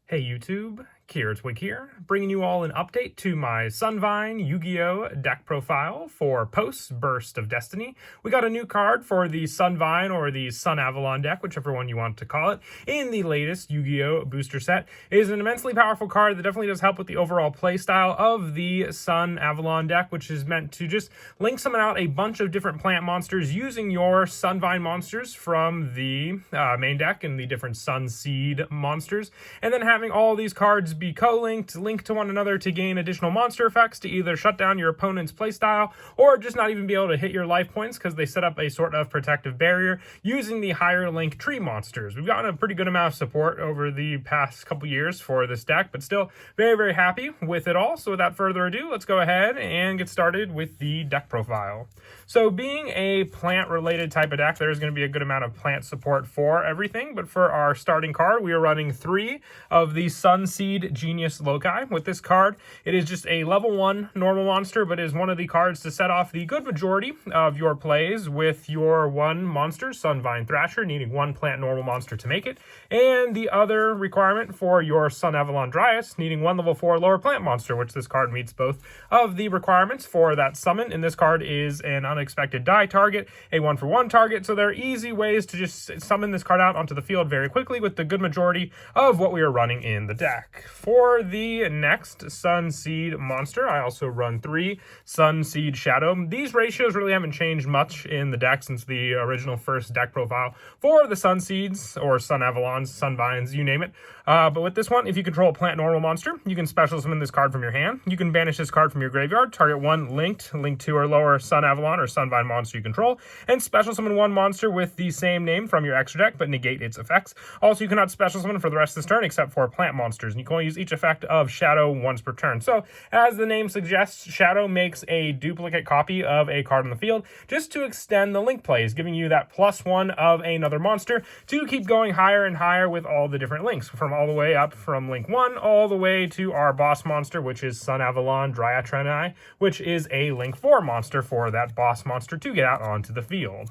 Hey YouTube, Twig here, bringing you all an update to my Sunavalon Yugioh deck profile for post-Burst of Destiny. We got a new card for the Sunavalon or the Sunavalon deck, whichever one you want to call it, in the latest Yu-Gi-Oh! Booster set. It is an immensely powerful card that definitely does help with the overall playstyle of the Sunavalon deck, which is meant to just link summon out a bunch of different plant monsters using your Sunavalon monsters from the main deck and the different Sun Seed monsters, and then having all these cards be co-linked, linked to one another to gain additional monster effects to either shut down your opponent's playstyle or just not even be able to hit your life points because they set up a sort of protective barrier using the higher link tree monsters. We've gotten a pretty good amount of support over the past couple years for this deck, but still very, very happy with it all. So without further ado, let's go ahead and get started with the deck profile. So being a plant-related type of deck, there's going to be a good amount of plant support for everything, but for our starting card, we are running 3 of the Sun Seed Genius Loci. With this card, it is just a level 1 normal monster, but is one of the cards to set off the good majority of your plays with your one monster, Sunvine Thrasher, needing 1 plant normal monster to make it, and the other requirement for your Sunavalon Dryas, needing 1 level 4 lower plant monster, which this card meets both of the requirements for that summon. And this card is an unexpected die target, a 1-for-1 target, so there are easy ways to just summon this card out onto the field very quickly with the good majority of what we are running in the deck. For the next Sun Seed monster, I also run 3 Sun Seed Shadow. These ratios really haven't changed much in the deck since the original first deck profile for the Sun Seeds, or Sunavalons, Sunvines, you name it. But with this one, if you control a plant normal monster, you can special summon this card from your hand. You can banish this card from your graveyard, target 1 linked 2 or lower Sunavalon or Sunvine monster you control, and special summon 1 monster with the same name from your extra deck, but negate its effects. Also, you cannot special summon for the rest of this turn except for plant monsters, and you can only use each effect of Shadow once per turn. So, as the name suggests, Shadow makes a duplicate copy of a card on the field just to extend the link plays, giving you that +1 of another monster to keep going higher and higher with all the different links, from all the way up from link 1 all the way to our boss monster, which is Sunavalon Dryas, which is a link 4 monster for that boss monster to get out onto the field.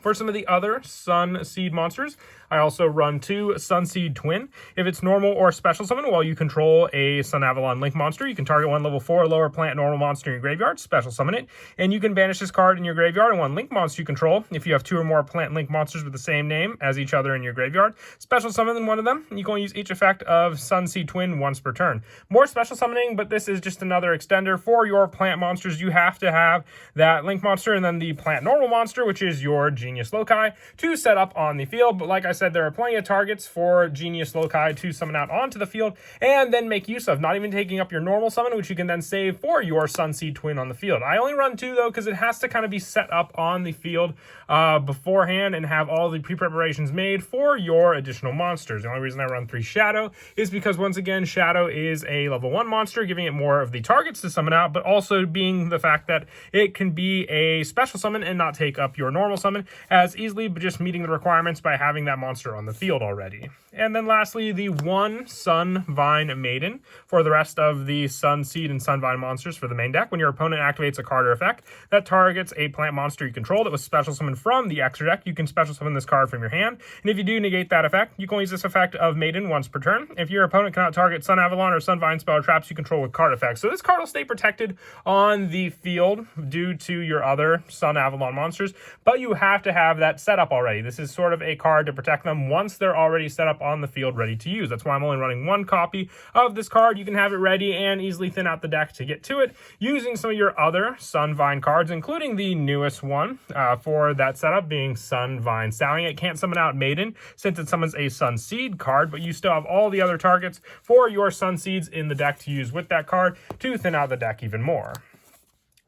For some of the other Sun Seed monsters, I also run 2 Sun Seed Twin. If it's normal or special summon while you control a Sunavalon Link monster, you can target 1 level 4 lower plant normal monster in your graveyard, special summon it, and you can banish this card in your graveyard and 1 Link monster you control. If you have 2 or more plant Link monsters with the same name as each other in your graveyard, special summon one of them, and you can only use each effect of Sun Seed Twin once per turn. More special summoning, but this is just another extender for your plant monsters. You have to have that Link monster and then the plant normal monster, which is your Genius Loci, to set up on the field. But like I said, there are plenty of targets for Genius Loci to summon out onto the field and then make use of, not even taking up your normal summon, which you can then save for your Sun Seed Twin on the field. I only run 2 though, because it has to kind of be set up on the field beforehand and have all the pre-preparations made for your additional monsters. The only reason I run 3 Shadow is because, once again, Shadow is a level 1 monster, giving it more of the targets to summon out, but also being the fact that it can be a special summon and not take up your normal summon as easily, but just meeting the requirements by having that monster on the field already. And then lastly, the 1 Sunvine Maiden for the rest of the Sun Seed and Sunvine monsters for the main deck. When your opponent activates a card or effect that targets a plant monster you control that was special summoned from the extra deck, you can special summon this card from your hand. And if you do negate that effect, you can only use this effect of Maiden once per turn. If your opponent cannot target Sunavalon or Sunvine spell or traps you control with card effects. So this card will stay protected on the field due to your other Sunavalon monsters, but you have to have that set up already. This is sort of a card to protect them once they're already set up on the field ready to use. That's why I'm only running 1 copy of this card. You can have it ready and easily thin out the deck to get to it using some of your other Sunvine cards, including the newest one for that setup being Sunvine Stallion. It can't summon out Maiden since it summons a Sun Seed card, but you still have all the other targets for your Sun Seeds in the deck to use with that card to thin out the deck even more.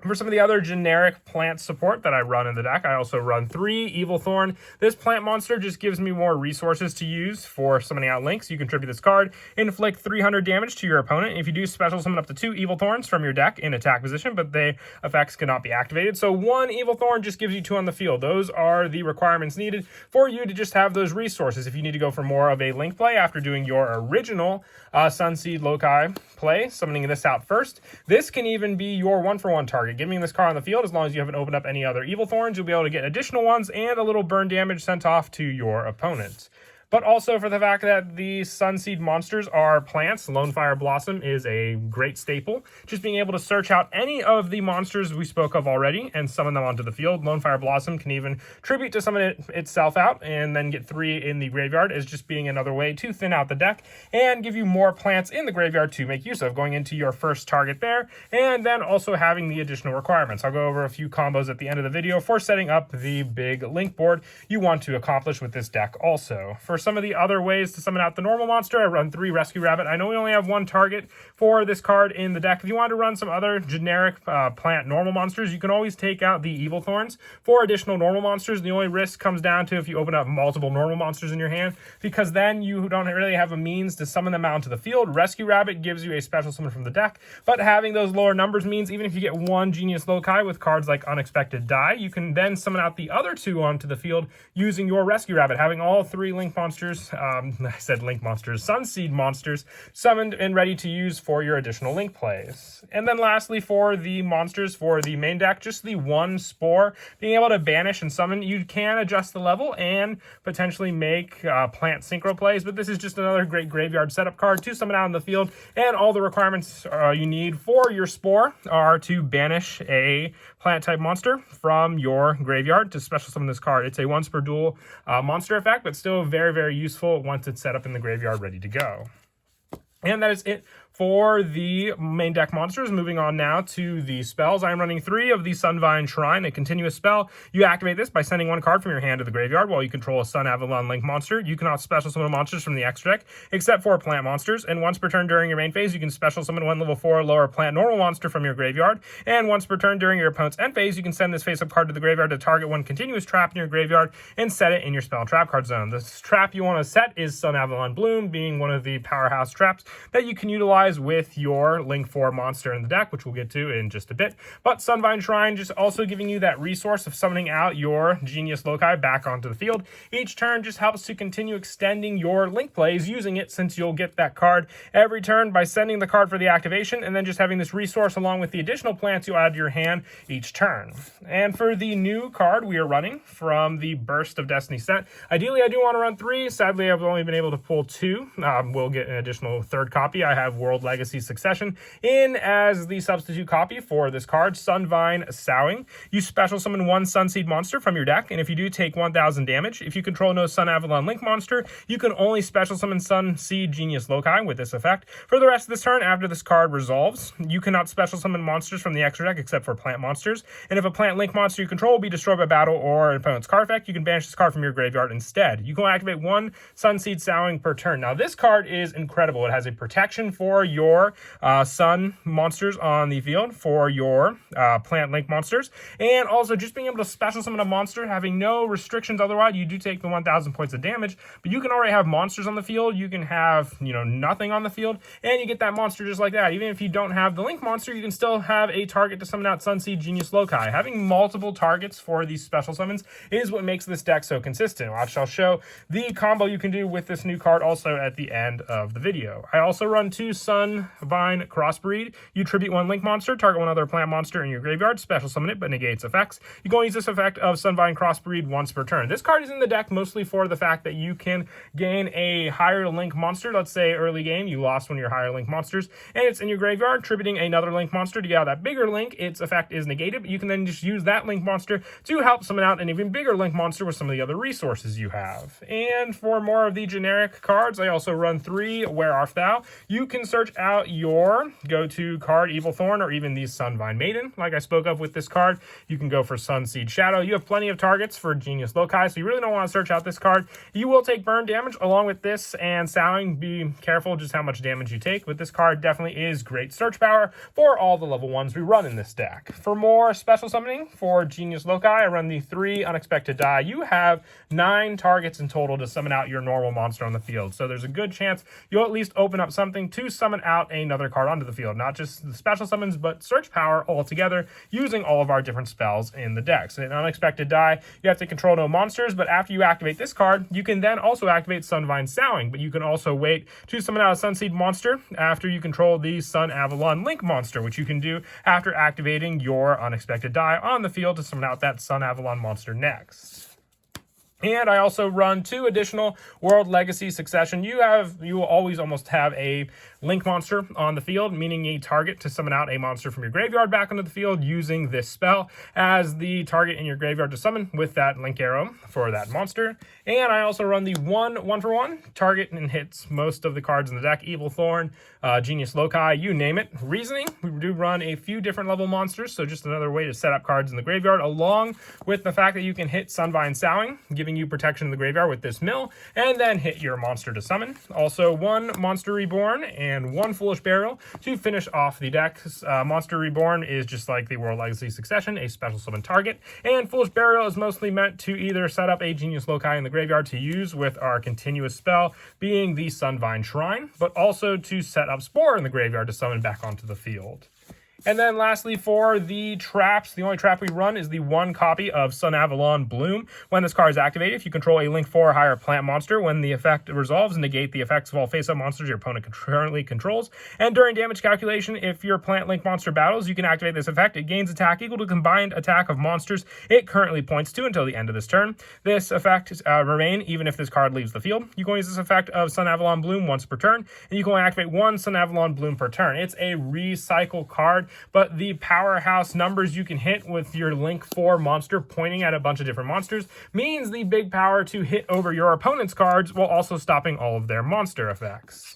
For some of the other generic plant support that I run in the deck, I also run 3 Evil Thorn. This plant monster just gives me more resources to use for summoning out links. You contribute this card, inflict 300 damage to your opponent. If you do, special summon up to 2 Evil Thorns from your deck in attack position, but the effects cannot be activated. So 1 Evil Thorn just gives you 2 on the field. Those are the requirements needed for you to just have those resources. If you need to go for more of a link play after doing your original Sun Seed Loci play, summoning this out first, this can even be your 1-for-1 target. Giving this card on the field, as long as you haven't opened up any other Evil Thorns, you'll be able to get additional ones and a little burn damage sent off to your opponent. but also for the fact that the Sunseed monsters are plants. Lone Fire Blossom is a great staple. Just being able to search out any of the monsters we spoke of already and summon them onto the field. Lone Fire Blossom can even tribute to summon itself out and then get 3 in the graveyard, as just being another way to thin out the deck and give you more plants in the graveyard to make use of, going into your first target there, and then also having the additional requirements. I'll go over a few combos at the end of the video for setting up the big link board you want to accomplish with this deck also. For some of the other ways to summon out the normal monster, I run 3 Rescue Rabbit. I know we only have 1 target for this card in the deck. If you want to run some other generic plant normal monsters, you can always take out the Evil Thorns for additional normal monsters. The only risk comes down to if you open up multiple normal monsters in your hand, because then you don't really have a means to summon them out into the field. Rescue Rabbit gives you a special summon from the deck, but having those lower numbers means even if you get 1 Genius Loci with cards like Unexpected Die, you can then summon out the other 2 onto the field using your Rescue Rabbit, having all 3 Link monsters, I said Link monsters, Sunseed monsters, summoned and ready to use for your additional Link plays. And then lastly, for the monsters for the main deck, just the 1 Spore, being able to banish and summon. You can adjust the level and potentially make plant synchro plays, but this is just another great graveyard setup card to summon out in the field, and all the requirements you need for your Spore are to banish a plant type monster from your graveyard to special summon this card. It's a once per duel monster effect, but still very, very useful once it's set up in the graveyard ready to go. And that is it for the main deck monsters. Moving on now to the spells. I'm running 3 of the Sunvine Shrine, a continuous spell. You activate this by sending 1 card from your hand to the graveyard while you control a Sunavalon Link monster. You cannot special summon monsters from the extra deck except for plant monsters, and once per turn during your main phase, you can special summon 1 level 4 lower plant normal monster from your graveyard, and once per turn during your opponent's end phase, you can send this face-up card to the graveyard to target 1 continuous trap in your graveyard and set it in your spell trap card zone. This trap you want to set is Sunavalon Bloom, being one of the powerhouse traps that you can utilize with your Link 4 monster in the deck, which we'll get to in just a bit. But Sunvine Shrine just also giving you that resource of summoning out your Genius Loci back onto the field. Each turn just helps to continue extending your Link plays using it, since you'll get that card every turn by sending the card for the activation and then just having this resource along with the additional plants you add to your hand each turn. And for the new card we are running from the Burst of Destiny set, ideally I do want to run 3. Sadly, I've only been able to pull 2. We'll get an additional 3rd copy. I have World Legacy Succession in as the substitute copy for this card, Sunvine Sowing. You special summon 1 Sunseed monster from your deck, and if you do, take 1000 damage. If you control no Sunavalon Link monster, you can only special summon Sunseed Genius Loci with this effect. For the rest of this turn, after this card resolves, you cannot special summon monsters from the extra deck except for plant monsters, and if a plant Link monster you control will be destroyed by battle or an opponent's card effect, you can banish this card from your graveyard instead. You can activate 1 Sunseed Sowing per turn. Now this card is incredible. It has a protection for your sun monsters on the field, for your plant Link monsters, and also just being able to special summon a monster, having no restrictions otherwise. You do take the 1000 points of damage, but you can already have monsters on the field. You can have, nothing on the field, and you get that monster just like that. Even if you don't have the Link monster, you can still have a target to summon out Sunseed Genius Loci. Having multiple targets for these special summons is what makes this deck so consistent. I shall show the combo you can do with this new card also at the end of the video. I also run 2 Sunvine Crossbreed. You tribute 1 Link monster, target 1 other plant monster in your graveyard, special summon it, but negates effects. You can only use this effect of Sunvine Crossbreed once per turn. This card is in the deck mostly for the fact that you can gain a higher Link monster. Let's say early game, you lost one of your higher Link monsters, and it's in your graveyard, tributing another Link monster to get out that bigger Link. Its effect is negated, but you can then just use that Link monster to help summon out an even bigger Link monster with some of the other resources you have. And for more of the generic cards, I also run 3 Where Art Thou. You can search out your go-to card, Evil Thorn, or even the Sunvine Maiden. Like I spoke of with this card, you can go for Sunseed Shadow. You have plenty of targets for Genius Loci, so you really don't want to search out this card. You will take burn damage along with this and Sowing. Be careful just how much damage you take, but this card definitely is great search power for all the level 1s we run in this deck. For more special summoning for Genius Loci, I run the 3 Unexpected Die. You have 9 targets in total to summon out your normal monster on the field, so there's a good chance you'll at least open up something to summon out another card onto the field. Not just the special summons, but search power altogether, using all of our different spells in the deck. So in Unexpected Die, you have to control no monsters, but after you activate this card, you can then also activate Sunvine Sowing, but you can also wait to summon out a Sunseed monster after you control the Sunavalon Link monster, which you can do after activating your Unexpected Die on the field to summon out that Sunavalon monster next. And I also run 2 additional World Legacy Succession. You will always almost have a link monster on the field, meaning a target to summon out a monster from your graveyard back onto the field using this spell as the target in your graveyard to summon with that link arrow for that monster. And I also run the 1/1 target and hits most of the cards in the deck. Evil Thorn, Genius Loci, you name it. Reasoning, we do run a few different level monsters, so just another way to set up cards in the graveyard, along with the fact that you can hit Sunvine Sowing, giving you protection in the graveyard with this mill, and then hit your monster to summon. Also 1 Monster Reborn and 1 Foolish Burial to finish off the deck. Monster Reborn is just like the World Legacy Succession, a special summon target, and Foolish Burial is mostly meant to either set up a Genius Loci in the graveyard to use with our continuous spell, being the Sunvine Shrine, but also to set up Spore in the graveyard to summon back onto the field. And then lastly, for the traps, the only trap we run is the 1 copy of Sunavalon Bloom. When this card is activated, if you control a Link 4 or higher plant monster, when the effect resolves, negate the effects of all face-up monsters your opponent currently controls. And during damage calculation, if your plant Link monster battles, you can activate this effect. It gains attack equal to combined attack of monsters it currently points to until the end of this turn. This effect remain even if this card leaves the field. You can use this effect of Sunavalon Bloom once per turn, and you can only activate 1 Sunavalon Bloom per turn. It's a recycle card, but the powerhouse numbers you can hit with your Link 4 monster pointing at a bunch of different monsters means the big power to hit over your opponent's cards while also stopping all of their monster effects.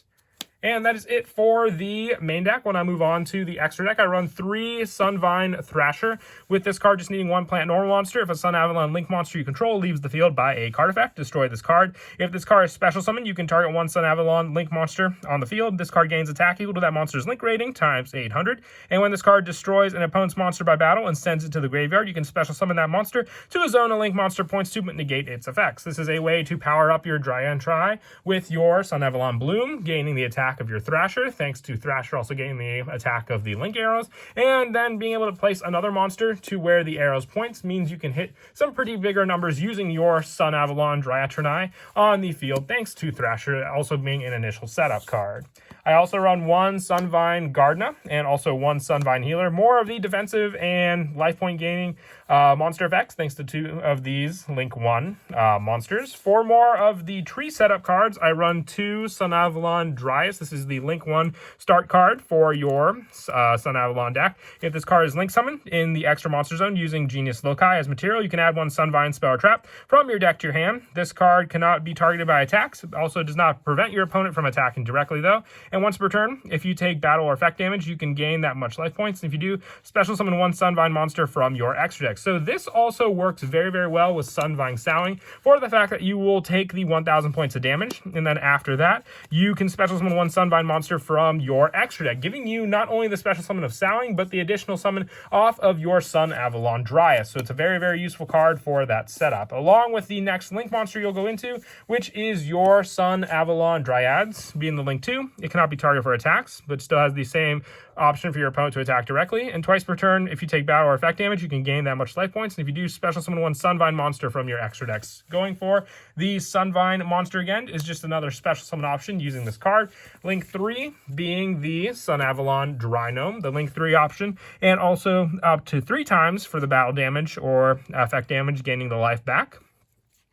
And that is it for the main deck. When I move on to the extra deck, I run 3 Sunvine Thrasher, with this card just needing 1 plant normal monster. If a Sunavalon Link monster you control leaves the field by a card effect, destroy this card. If this card is special summon, you can target 1 Sunavalon Link monster on the field. This card gains attack equal to that monster's Link rating times 800. And when this card destroys an opponent's monster by battle and sends it to the graveyard, you can special summon that monster to a zone a Link monster points to, but negate its effects. This is a way to power up your Dryantry with your Sunavalon Bloom, gaining the attack of your Thrasher, thanks to Thrasher also getting the attack of the Link arrows, and then being able to place another monster to where the arrows points means you can hit some pretty bigger numbers using your Sunavalon Dryantry on the field, thanks to Thrasher also being an initial setup card. I also run 1 Sunvine Gardna and also 1 Sunvine Healer, more of the defensive and life point gaining monster effects, thanks to 2 of these Link 1 monsters. 4 more of the tree setup cards, I run 2 Sunavalon Dryas. This is the Link 1 start card for your Sunavalon deck. If this card is Link summoned in the extra monster zone using Genius Loci as material, you can add 1 Sunvine spell or trap from your deck to your hand. This card cannot be targeted by attacks. It also does not prevent your opponent from attacking directly, though. And once per turn, if you take battle or effect damage, you can gain that much life points. And if you do, special summon 1 Sunvine monster from your extra deck. So this also works very, very well with Sunvine Sowing for the fact that you will take the 1,000 points of damage, and then after that, you can special summon 1 Sunvine monster from your extra deck, giving you not only the special summon of Sowing, but the additional summon off of your Sunavalon Dryas. So it's a very, very useful card for that setup, along with the next Link monster you'll go into, which is your Sunavalon Dryads, being the Link 2. It cannot be targeted for attacks, but still has the same option for your opponent to attack directly, and twice per turn, if you take battle or effect damage, you can gain that much life points, and if you do, special summon 1 Sunvine monster from your extra decks. Going for the Sunvine monster again is just another special summon option using this card. Link 3 being the Sunavalon Dry Gnome, the Link 3 option, and also up to 3 times for the battle damage or effect damage, gaining the life back.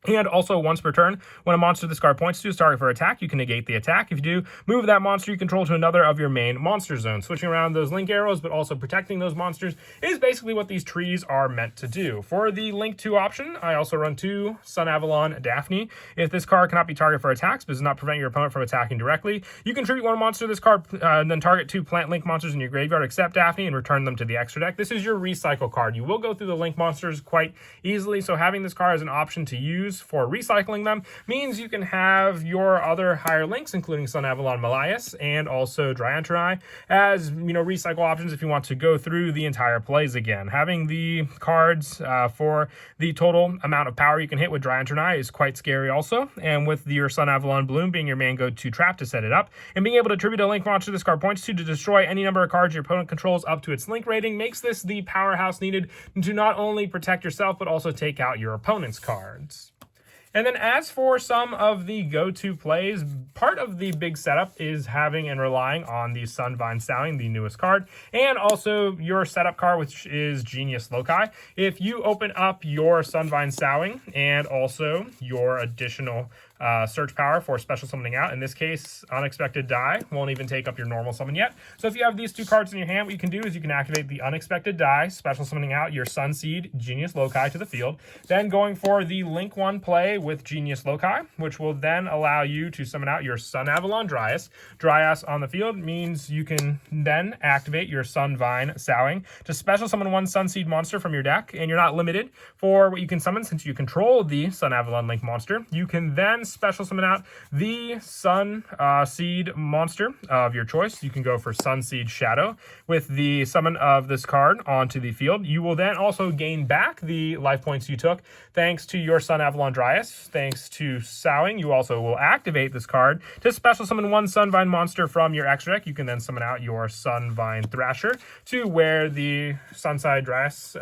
And also once per turn, when a monster this card points to is target for attack, you can negate the attack. If you do, move that monster you control to another of your main monster zones. Switching around those Link arrows, but also protecting those monsters is basically what these trees are meant to do. For the Link 2 option, I also run 2 Sunavalon Daphne. If this card cannot be targeted for attacks, but does not prevent your opponent from attacking directly, you can treat 1 monster this card, and then target 2 plant Link monsters in your graveyard except Daphne and return them to the extra deck. This is your recycle card. You will go through the Link monsters quite easily, so having this card as an option to use for recycling them means you can have your other higher links, including Sunavalon Malias and also Dryantry, as recycle options if you want to go through the entire plays again. Having the cards for the total amount of power you can hit with Dryantry is quite scary also, and with your Sunavalon Bloom being your main go-to trap to set it up, and being able to tribute a Link monster this card points to destroy any number of cards your opponent controls up to its Link rating makes this the powerhouse needed to not only protect yourself but also take out your opponent's cards. And then as for some of the go-to plays, part of the big setup is having and relying on the Sunvine Sowing, the newest card, and also your setup card, which is Genius Loci. If you open up your Sunvine Sowing and also your additional search power for special summoning out, in this case, Unexpected Die won't even take up your normal summon yet. So if you have these two cards in your hand, what you can do is you can activate the Unexpected Die, special summoning out your Sunseed Genius Loci to the field, then going for the Link 1 play with Genius Loci, which will then allow you to summon out your Sunavalon Dryas. Dryas on the field means you can then activate your Sunvine Sowing to special summon one Sunseed monster from your deck, and you're not limited for what you can summon since you control the Sunavalon Link monster. You can then special summon out the Sunseed monster of your choice. You can go for Sunseed Shadow with the summon of this card onto the field. You will then also gain back the life points you took thanks to your Sunavalon Dryas. Thanks to Sowing, you also will activate this card to special summon one Sunvine monster from your extra deck. You can then summon out your Sunvine Thrasher to where the Sunside Dryas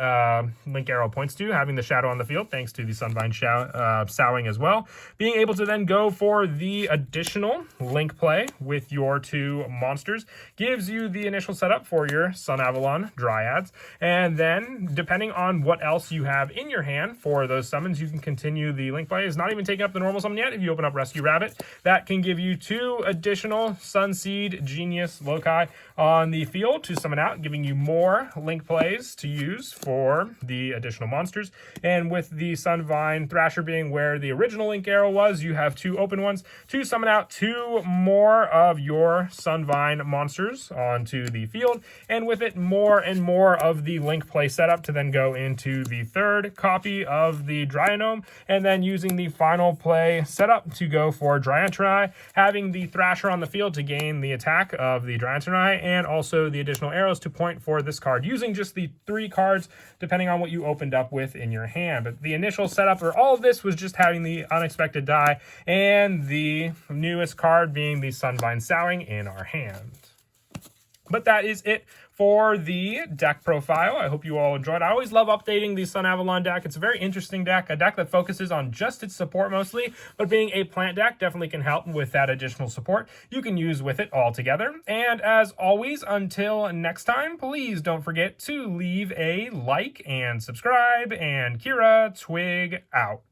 link arrow points to, having the shadow on the field thanks to the Sunvine Sowing as well. Being able to then go for the additional link play with your two monsters gives you the initial setup for your Sunavalon Dryads, and then depending on what else you have in your hand for those summons, you can continue the link play. Is not even taking up the normal summon yet. If you open up Rescue Rabbit, that can give you two additional Sunseed Genius Loci on the field to summon out, giving you more link plays to use for the additional monsters. And with the Sunvine Thrasher being where the original link arrow was, you have two open ones to summon out two more of your Sunvine monsters onto the field, and with it more and more of the link play setup to then go into the third copy of the Dryanome, and then using the final play setup to go for Dryantenai, having the Thrasher on the field to gain the attack of the Dryantenai, and also the additional arrows to point for this card, using just the 3 cards depending on what you opened up with in your hand. But the initial setup for all of this was just having the Unexpected Die and the newest card being the Sunvine Sowing in our hand. But that is it for the deck profile. I hope you all enjoyed. I always love updating the Sunavalon deck. It's a very interesting deck, a deck that focuses on just its support mostly, but being a plant deck definitely can help with that additional support you can use with it all together. And as always, until next time, please don't forget to leave a like and subscribe, and Kira Twig out.